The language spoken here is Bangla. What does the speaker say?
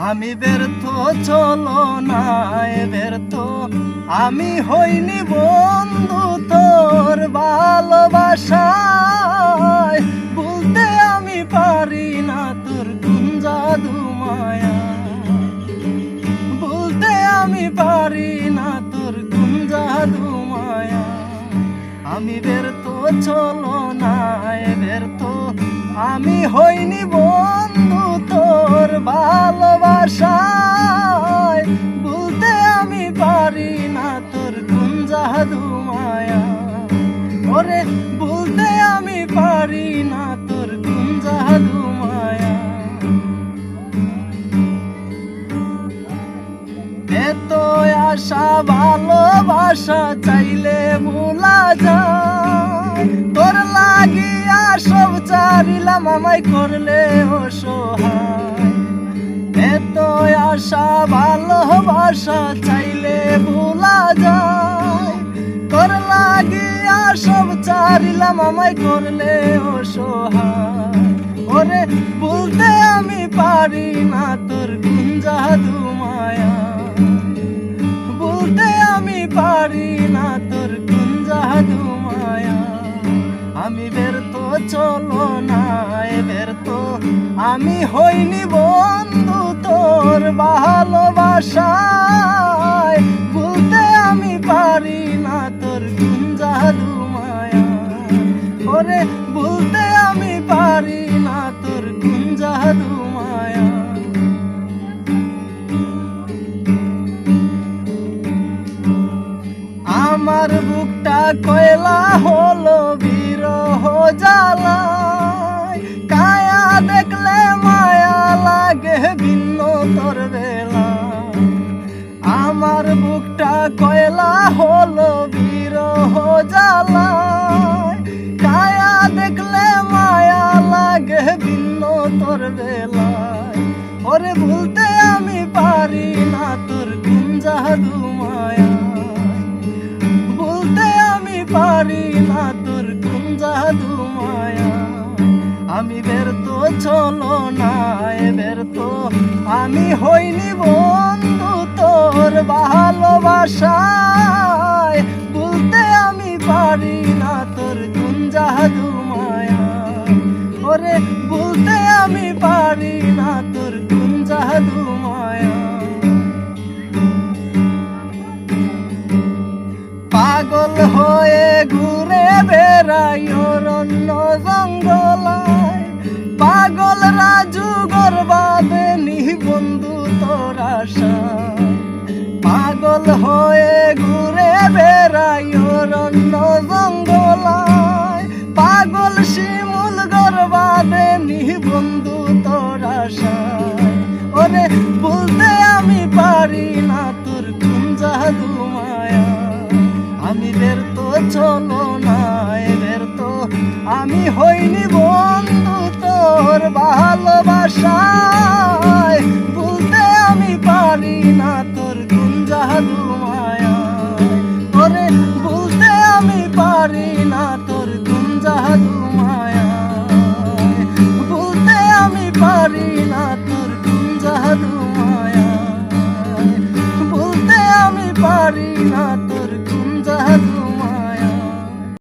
আমি ব্যর্থ চলো না ব্যর্থ আমি হইনি বন্ধু তোর ভালোবাসায় বলতে আমি পারি না তোর কোন জাদু মায়া বলতে আমি পারি না তোর কোন জাদু মায়া আমি ব্যর্থ চলো না ব্যর্থ আমি হইনি বন্ধু তোর ভালোবাসায় বলতে আমি পারি না তোর কোন জাদু মায়া ওরে বলতে আমি পারি না তোর কোন জাদু মায়া এত আশা ভালোবাসা চাইলে ভোলা যায় তোর লাগিয়া সব চারিলাম আমায় করলে অসহায় এত আশা ভালোবাসা চাইলে ভোলা যায় তোর লাগিয়া সব চারিলাম আমায় করলে অসহায় ওরে বলতে আমি পারি না তোর কোন জাদু মায়া বলতে আমি পারি না তোর কোন জাদু মায়া আমি ব্যর্থ চলো না ব্যর্থ আমি হইনি বন্ধু তোর ভালোবাসায় বলতে আমি পারি না তোর কোন জাদু মায়া ওরে বলতে আমি পারি না তোর কোন জাদু মায়া আমার বুকটা কয়লা হলো বিরহ জ্বালায় কায়া দেখলে মায়া লাগে ভিন্ন তোর বেলা আমার বুকটা কয়লা হলো বিরহ জ্বালায় কায়া দেখলে মায়া লাগে ভিন্ন তোর বেলায় ওরে বলতে আমি পারি না তোর কোন জাদু মায়া পারি না তোর কোন জাদু মায়া আমি ব্যর্থ চলো না ব্যর্থ আমি হইনি বন্ধু তোর ভালোবাসায় বলতে আমি পারি না তোর কোন জাদু মায়া ওরে বলতে আমি পারি না তোর কোন জাদু মায়া পাগল হয়ে ঘুরে বেড়াই অরণ্য জঙ্গলায় পাগল রাজু গর্বাদে নি বন্ধু তোর আশা পাগল হয়ে ঘুরে বেড়াই অরণ্য জঙ্গলায় পাগল শিমুল গর্বাদে নি বন্ধু তোর আশা ওরে বলতে আমি পারি না তোর কোন জাদু মায়া আমি ব্যর্থ চলো না ব্যর্থ আমি হইনি বন্ধু তোর ভালোবাসা